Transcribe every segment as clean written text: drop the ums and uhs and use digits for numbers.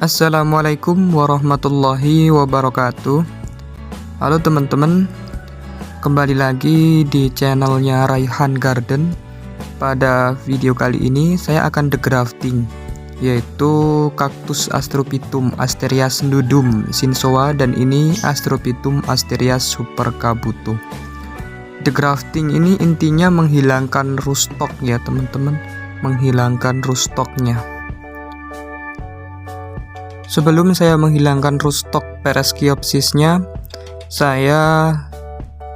Assalamualaikum warahmatullahi wabarakatuh. Halo teman-teman, kembali lagi di channelnya Raihan Garden. Pada video kali ini saya akan degrafting, yaitu kaktus Astrophytum asterias nudum Shinsowa, dan ini Astrophytum asterias super kabuto. Degrafting ini intinya menghilangkan rootstock ya teman-teman, menghilangkan rootstocknya. Sebelum saya menghilangkan rootstock Pereskiopsisnya, saya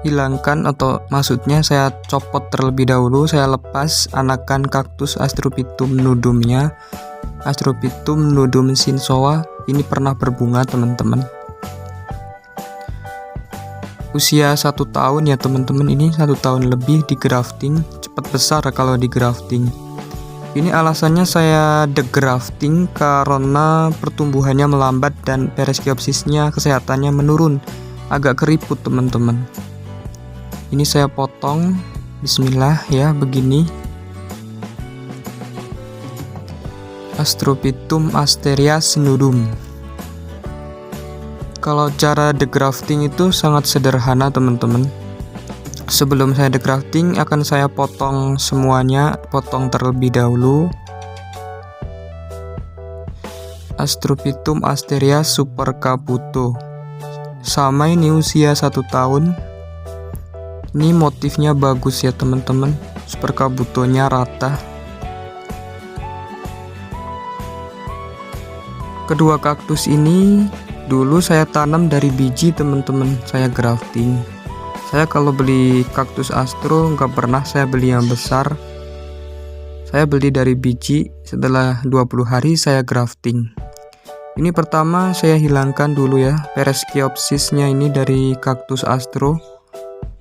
hilangkan, atau maksudnya saya copot terlebih dahulu. Saya lepas anakan kaktus Astrophytum nudumnya, Astrophytum nudum Shinsowa. Ini pernah berbunga teman-teman. Usia 1 tahun ya teman-teman, ini 1 tahun lebih di grafting, cepat besar kalau di grafting. Ini alasannya saya degrafting karena pertumbuhannya melambat dan Pereskiopsisnya kesehatannya menurun, agak keriput teman-teman. Ini saya potong, bismillah ya, begini. Astrophytum asterias nudum. Kalau cara degrafting itu sangat sederhana teman-teman. Sebelum saya degrafting akan saya potong semuanya, potong terlebih dahulu. Astrophytum asterias super kabuto. Sama ini usia 1 tahun. Ini motifnya bagus ya teman-teman. Super kabutonya rata. Kedua kaktus ini dulu saya tanam dari biji teman-teman, saya grafting. Saya kalau beli kaktus astro nggak pernah saya beli yang besar. Saya beli dari biji, setelah 20 hari saya grafting. Ini pertama saya hilangkan dulu ya Pereskiopsisnya ini dari kaktus astro.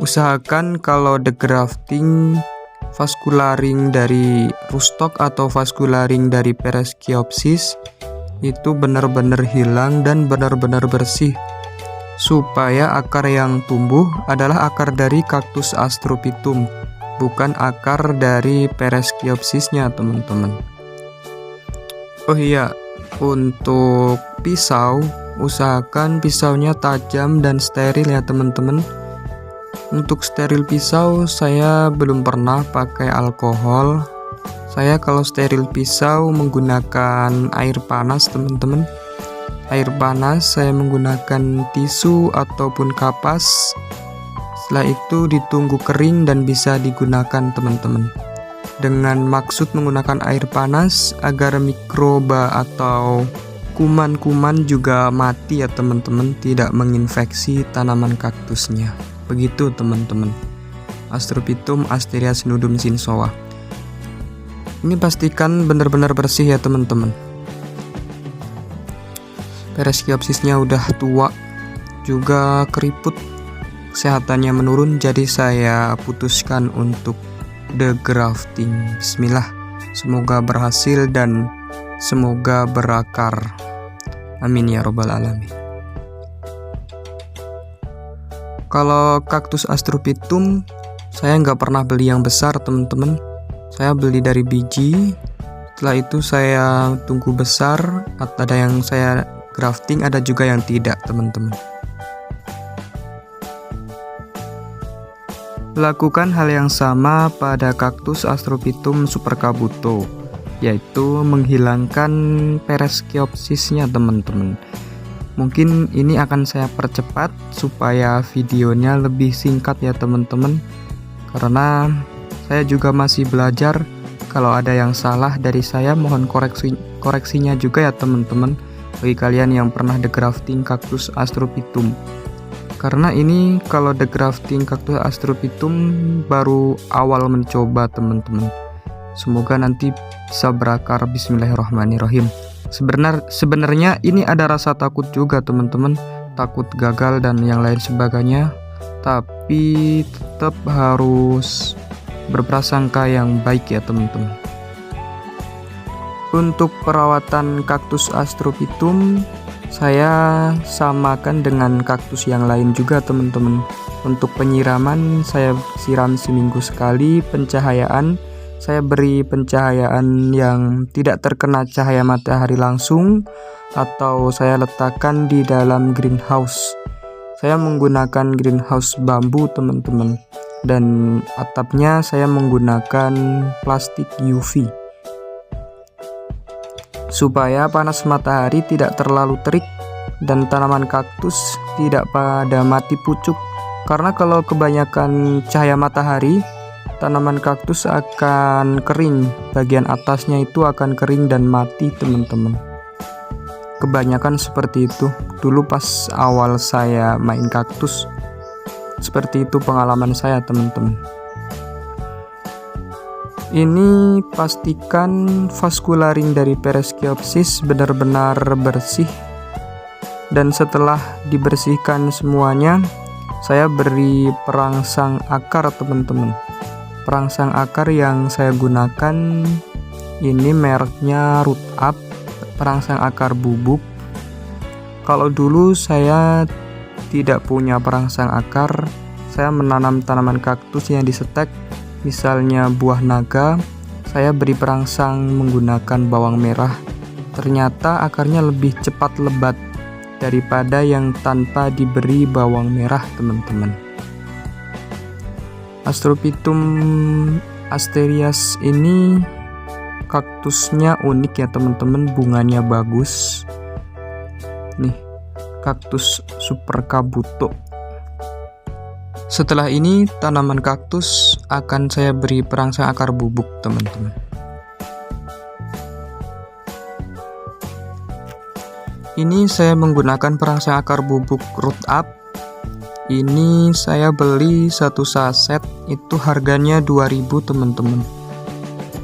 Usahakan kalau degrafting vascularing dari rootstock atau vascularing dari Pereskiopsis itu benar-benar hilang dan benar-benar bersih, supaya akar yang tumbuh adalah akar dari kaktus Astrophytum, bukan akar dari Pereskiopsisnya teman-teman. Oh iya, untuk pisau usahakan pisaunya tajam dan steril ya teman-teman. Untuk steril pisau saya belum pernah pakai alkohol. Saya kalau steril pisau menggunakan air panas teman-teman. Air panas, saya menggunakan tisu ataupun kapas. Setelah itu ditunggu kering dan bisa digunakan teman-teman. Dengan maksud menggunakan air panas agar mikroba atau kuman-kuman juga mati ya teman-teman, tidak menginfeksi tanaman kaktusnya. Begitu teman-teman. Astrophytum asterias nudum Shinsowa. Ini pastikan benar-benar bersih ya teman-teman. Pereskiopsisnya udah tua, juga keriput, kesehatannya menurun, jadi saya putuskan untuk degrafting. Bismillah, semoga berhasil dan semoga berakar. Amin ya robbal alamin. Kalau kaktus Astrophytum saya nggak pernah beli yang besar teman-teman. Saya beli dari biji. Setelah itu saya tunggu besar. Ada yang saya grafting, ada juga yang tidak teman-teman. Lakukan hal yang sama pada kaktus Astrophytum super kabuto, yaitu menghilangkan Pereskiopsisnya teman-teman. Mungkin ini akan saya percepat supaya videonya lebih singkat ya teman-teman, karena saya juga masih belajar. Kalau ada yang salah dari saya mohon koreksinya juga ya teman-teman, bagi kalian yang pernah degrafting kaktus Astrophytum. Karena ini kalau degrafting kaktus Astrophytum baru awal mencoba teman-teman. Semoga nanti bisa berakar, bismillahirrahmanirrahim. Sebenarnya ini ada rasa takut juga teman-teman, takut gagal dan yang lain sebagainya, tapi tetap harus berprasangka yang baik ya teman-teman. Untuk perawatan kaktus Astrophytum saya samakan dengan kaktus yang lain juga teman-teman. Untuk penyiraman saya siram seminggu sekali. Pencahayaan saya beri pencahayaan yang tidak terkena cahaya matahari langsung, atau saya letakkan di dalam greenhouse. Saya menggunakan greenhouse bambu teman-teman, dan atapnya saya menggunakan plastik UV supaya panas matahari tidak terlalu terik dan tanaman kaktus tidak pada mati pucuk. Karena kalau kebanyakan cahaya matahari, tanaman kaktus akan kering, bagian atasnya itu akan kering dan mati teman-teman. Kebanyakan seperti itu dulu pas awal saya main kaktus. Seperti itu pengalaman saya teman-teman. Ini pastikan vascularing dari Pereskiopsis benar-benar bersih. Dan setelah dibersihkan semuanya, saya beri perangsang akar teman-teman. Perangsang akar yang saya gunakan ini mereknya Root Up, perangsang akar bubuk. Kalau dulu saya tidak punya perangsang akar, saya menanam tanaman kaktus yang disetek, misalnya buah naga. Saya beri perangsang menggunakan bawang merah. Ternyata akarnya lebih cepat lebat daripada yang tanpa diberi bawang merah teman-teman. Astrophytum asterias ini kaktusnya unik ya teman-teman, bunganya bagus. Nih, kaktus super kabuto. Setelah ini tanaman kaktus akan saya beri perangsang akar bubuk teman-teman. Ini saya menggunakan perangsang akar bubuk Root Up. Ini saya beli satu saset, itu harganya 2000 teman-teman.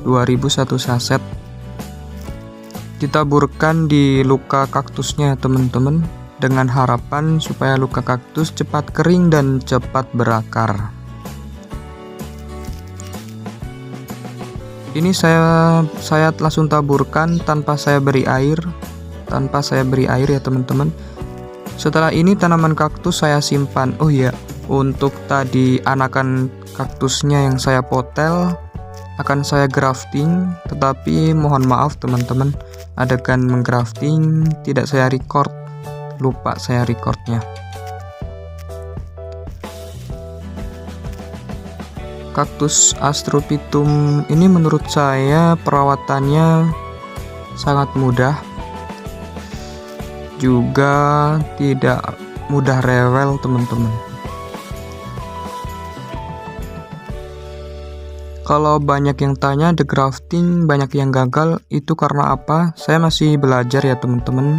2000 satu saset. Ditaburkan di luka kaktusnya teman-teman, dengan harapan supaya luka kaktus cepat kering dan cepat berakar. Ini saya langsung taburkan tanpa saya beri air. Ya teman-teman. Setelah ini tanaman kaktus saya simpan. Oh iya, untuk tadi anakan kaktusnya yang saya potel akan saya grafting, tetapi mohon maaf teman-teman, adegan menggrafting tidak saya record, lupa saya recordnya. Kaktus Astrophytum ini menurut saya perawatannya sangat mudah, juga tidak mudah rewel teman-teman. Kalau banyak yang tanya the grafting banyak yang gagal, itu karena apa? Saya masih belajar ya teman-teman.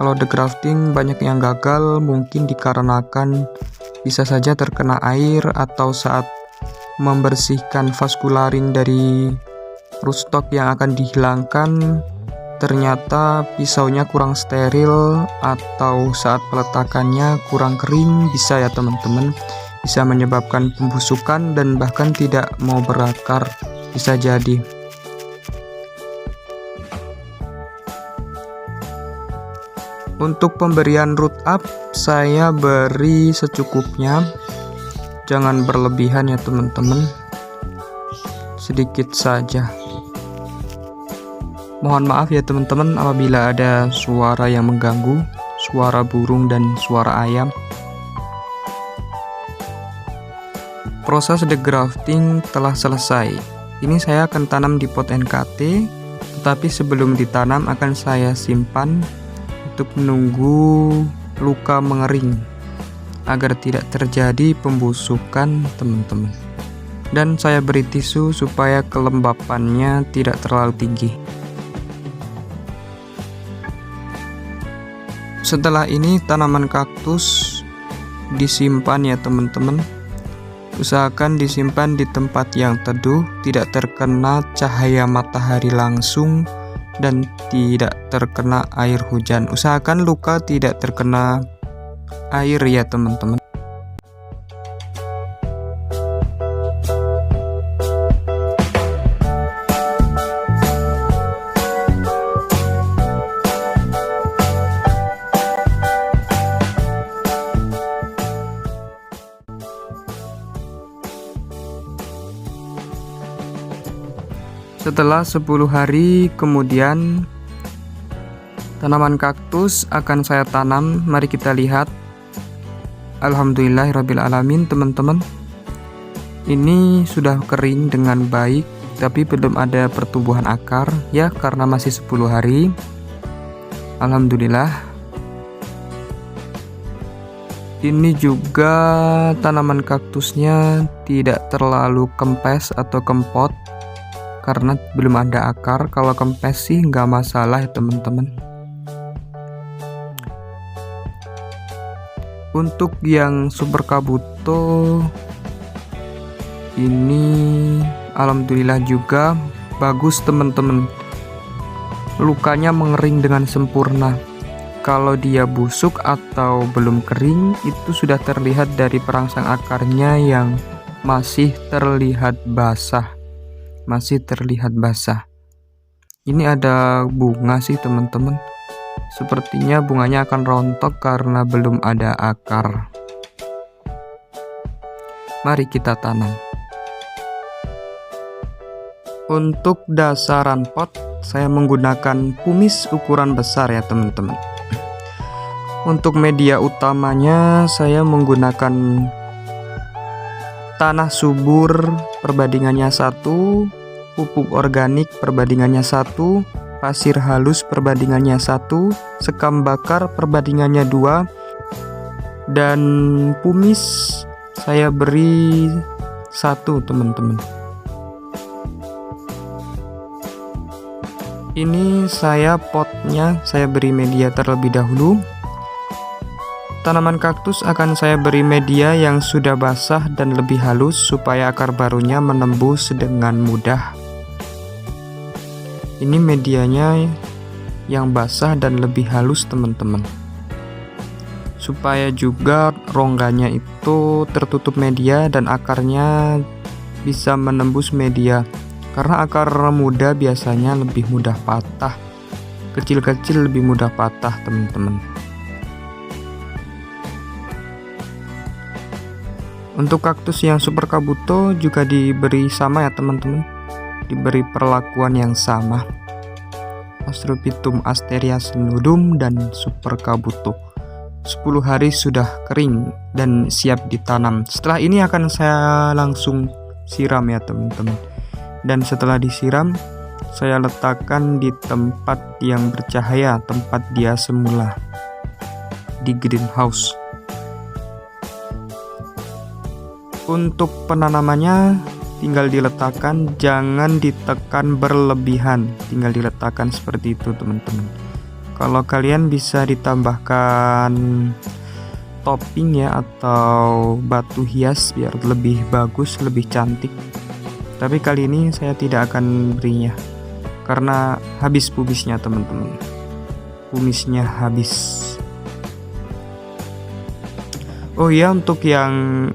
Kalau the grafting banyak yang gagal mungkin dikarenakan bisa saja terkena air, atau saat membersihkan vascularing dari rootstock yang akan dihilangkan ternyata pisaunya kurang steril, atau saat peletakannya kurang kering, bisa ya teman-teman, bisa menyebabkan pembusukan dan bahkan tidak mau berakar, bisa jadi. Untuk pemberian Root Up saya beri secukupnya, jangan berlebihan ya teman-teman, sedikit saja. Mohon maaf ya teman-teman apabila ada suara yang mengganggu, suara burung dan suara ayam. Proses degrafting telah selesai. Ini saya akan tanam di pot NKT, tetapi sebelum ditanam akan saya simpan untuk menunggu luka mengering agar tidak terjadi pembusukan teman-teman. Dan saya beri tisu supaya kelembapannya tidak terlalu tinggi. Setelah ini tanaman kaktus disimpan ya teman-teman. Usahakan disimpan di tempat yang teduh, tidak terkena cahaya matahari langsung dan tidak terkena air hujan. Usahakan luka tidak terkena air ya teman-teman. Setelah 10 hari kemudian Tanaman kaktus akan saya tanam, mari kita lihat. Alhamdulillahirrabbilalamin teman-teman. Ini sudah kering dengan baik, tapi belum ada pertumbuhan akar ya, karena masih 10 hari. Alhamdulillah. Ini juga tanaman kaktusnya tidak terlalu kempes atau kempot, karena belum ada akar. Kalau kempes sih nggak masalah ya teman-teman. Untuk yang super kabuto ini alhamdulillah juga bagus teman-teman. Lukanya mengering dengan sempurna. Kalau dia busuk atau belum kering, itu sudah terlihat dari perangsang akarnya yang masih terlihat basah. Ini ada bunga sih teman-teman. Sepertinya bunganya akan rontok karena belum ada akar. Mari kita tanam. Untuk dasaran pot, saya menggunakan pumis ukuran besar ya teman-teman. Untuk media utamanya, saya menggunakan tanah subur perbandingannya 1, pupuk organik perbandingannya 1, pasir halus perbandingannya 1, sekam bakar perbandingannya 2, dan pumis saya beri 1 teman-teman. Ini potnya saya beri media terlebih dahulu. Tanaman kaktus akan saya beri media yang sudah basah dan lebih halus supaya akar barunya menembus dengan mudah. Ini medianya yang basah dan lebih halus teman-teman, supaya juga rongganya itu tertutup media dan akarnya bisa menembus media, karena akar muda biasanya lebih mudah patah, kecil-kecil lebih mudah patah teman-teman. Untuk kaktus yang super kabuto juga diberi sama ya teman-teman, diberi perlakuan yang sama. Astrophytum asteria senudum dan super kabuto 10 hari sudah kering dan siap ditanam. Setelah ini akan saya langsung siram ya teman-teman. Dan setelah disiram, saya letakkan di tempat yang bercahaya, tempat dia semula, di greenhouse. Untuk penanamannya tinggal diletakkan, jangan ditekan berlebihan, tinggal diletakkan seperti itu teman-teman. Kalau kalian bisa ditambahkan topping ya, atau batu hias biar lebih bagus, lebih cantik. Tapi kali ini saya tidak akan berinya karena habis pumisnya teman-teman. Pumisnya habis. Oh ya, untuk yang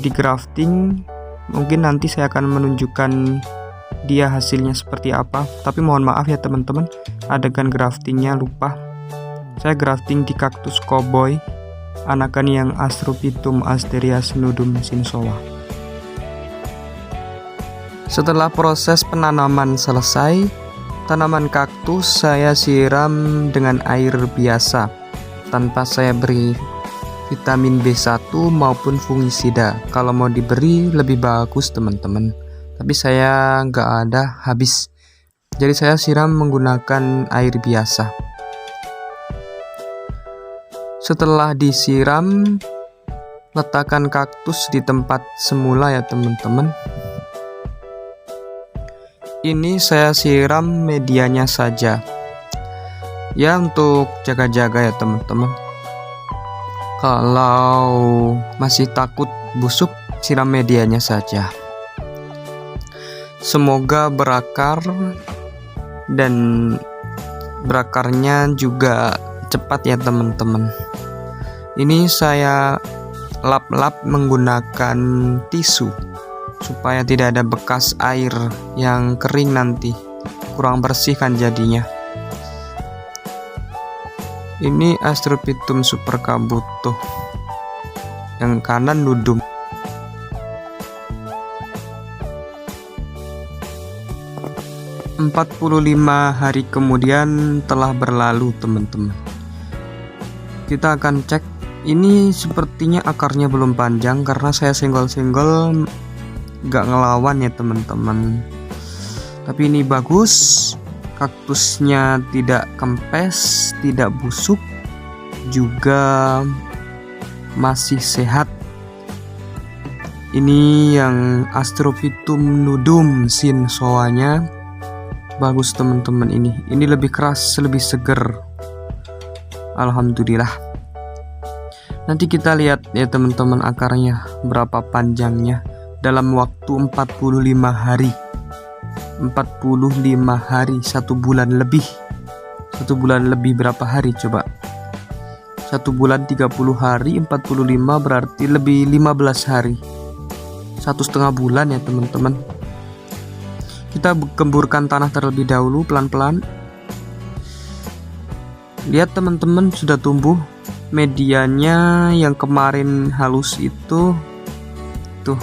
di grafting mungkin nanti saya akan menunjukkan dia hasilnya seperti apa. Tapi mohon maaf ya teman-teman, adegan graftingnya lupa. Saya grafting di kaktus cowboy, anakan yang Astrophytum asteria senudum sinsowa. Setelah proses penanaman selesai, tanaman kaktus saya siram dengan air biasa tanpa saya beri vitamin B1 maupun fungisida. Kalau mau diberi lebih bagus teman-teman, tapi saya nggak ada, habis. Jadi saya siram menggunakan air biasa. Setelah disiram, letakkan kaktus di tempat semula ya teman-teman. Ini saya siram medianya saja ya, untuk jaga-jaga ya teman-teman. Kalau masih takut busuk, siram medianya saja. Semoga berakar dan berakarnya juga cepat ya teman-teman. Ini saya lap-lap menggunakan tisu supaya tidak ada bekas air yang kering nanti, kurang bersih kan jadinya. Ini Astrophytum super kabuto, yang kanan nudum. 45 hari kemudian telah berlalu teman-teman. Kita akan cek. Ini sepertinya akarnya belum panjang karena saya senggol-senggol gak ngelawan ya teman-teman. Tapi ini bagus. Kaktusnya tidak kempes, tidak busuk, juga masih sehat. Ini yang Astrophytum nudum sinsoanya. Bagus teman-teman, ini lebih keras, lebih seger. Alhamdulillah. Nanti kita lihat ya teman-teman akarnya berapa panjangnya dalam waktu 45 hari. 45 hari, 1 bulan lebih. 1 bulan lebih berapa hari coba? 1 bulan 30 hari, 45 berarti lebih 15 hari. 1,5 bulan ya teman-teman. Kita gemburkan tanah terlebih dahulu pelan-pelan. Lihat teman-teman, sudah tumbuh. Medianya yang kemarin halus itu tuh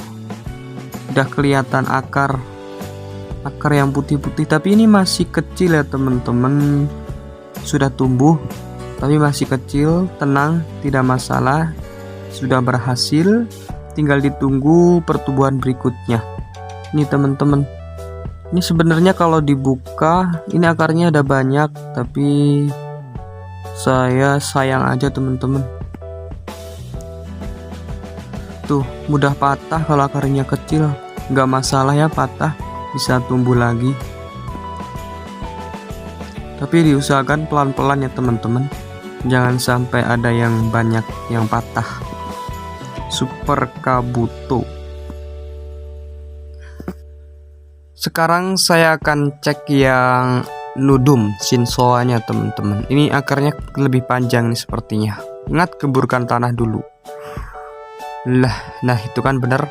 udah kelihatan akar yang putih-putih, tapi ini masih kecil ya teman-teman. Sudah tumbuh tapi masih kecil. Tenang, tidak masalah, sudah berhasil, tinggal ditunggu pertumbuhan berikutnya. Ini teman-teman, ini sebenarnya kalau dibuka ini akarnya ada banyak, tapi saya sayang aja teman-teman. Tuh mudah patah kalau akarnya kecil. Nggak masalah ya patah, bisa tumbuh lagi. Tapi diusahakan pelan-pelan ya teman-teman. Jangan sampai ada yang banyak yang patah. Super kabuto. Sekarang saya akan cek yang nudum sinsoanya teman-teman. Ini akarnya lebih panjang nih sepertinya. Ingat, gemburkan tanah dulu. Nah itu kan bener,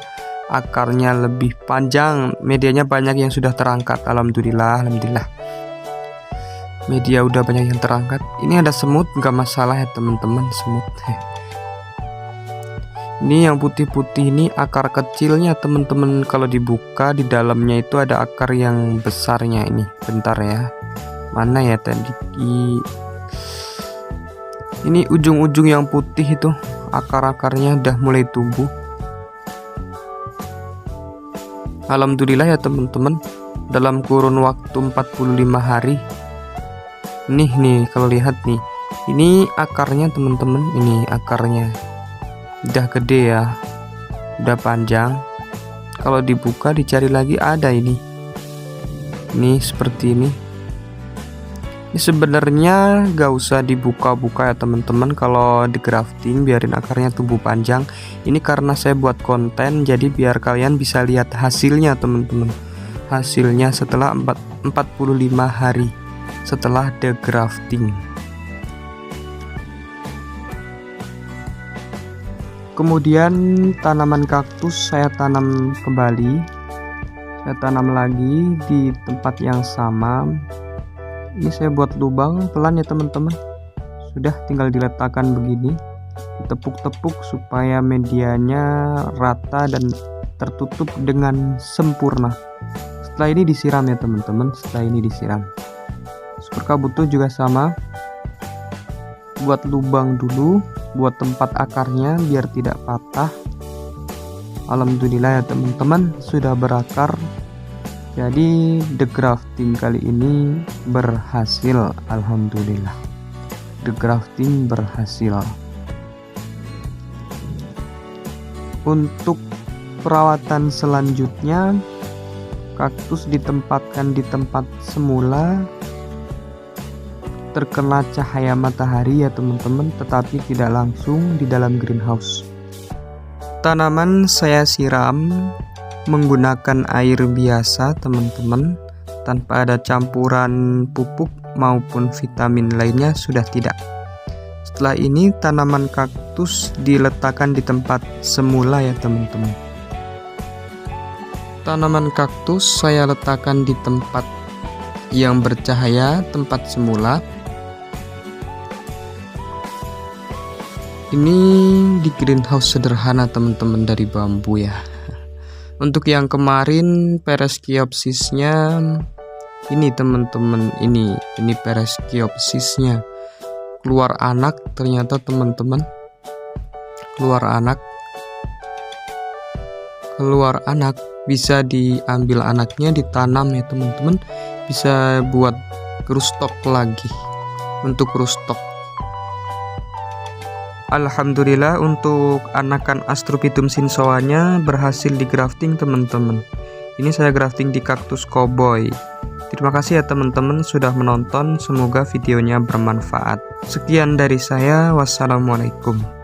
akarnya lebih panjang, medianya banyak yang sudah terangkat. Alhamdulillah. Media udah banyak yang terangkat. Ini ada semut, nggak masalah ya teman-teman, semut. Ini yang putih-putih ini akar kecilnya teman-teman. Kalau dibuka di dalamnya itu ada akar yang besarnya ini. Bentar ya, mana ya tadi? Ini ujung-ujung yang putih itu, akar-akarnya udah mulai tumbuh. Alhamdulillah ya teman-teman, dalam kurun waktu 45 hari. Nih kalau lihat nih, ini akarnya teman-teman, ini akarnya udah gede ya, udah panjang. Kalau dibuka dicari lagi ada ini seperti ini. Ini sebenarnya gak usah dibuka-buka ya teman-teman. Kalau di grafting biarin akarnya tumbuh panjang. Ini karena saya buat konten, jadi biar kalian bisa lihat hasilnya teman-teman. Hasilnya setelah 45 hari setelah the grafting. Kemudian tanaman kaktus saya tanam kembali. Saya tanam lagi di tempat yang sama. Ini saya buat lubang pelan ya teman-teman. Sudah, tinggal diletakkan begini, ditepuk-tepuk supaya medianya rata dan tertutup dengan sempurna. Setelah ini disiram ya teman-teman. Setelah ini disiram. Super kabuto juga sama. Buat lubang dulu, buat tempat akarnya biar tidak patah. Alhamdulillah ya teman-teman, sudah berakar. Jadi the grafting kali ini berhasil. Alhamdulillah, the grafting berhasil. Untuk perawatan selanjutnya, kaktus ditempatkan di tempat semula, terkena cahaya matahari ya teman-teman, tetapi tidak langsung di dalam greenhouse. Tanaman saya siram menggunakan air biasa teman-teman, tanpa ada campuran pupuk maupun vitamin lainnya, sudah tidak. Setelah ini tanaman kaktus diletakkan di tempat semula ya teman-teman. Tanaman kaktus saya letakkan di tempat yang bercahaya, tempat semula. Ini di greenhouse sederhana teman-teman, dari bambu ya. Untuk yang kemarin Pereskiopsisnya Ini teman-teman, ini Pereskiopsisnya keluar anak. Ternyata teman-teman, keluar anak bisa diambil anaknya, ditanam ya teman-teman, bisa buat krustok lagi, untuk krustok. Alhamdulillah untuk anakan Astrophytum shinsoanya berhasil di grafting teman-teman. Ini saya grafting di kaktus koboi. Terima kasih ya teman-teman sudah menonton, semoga videonya bermanfaat. Sekian dari saya, wassalamualaikum.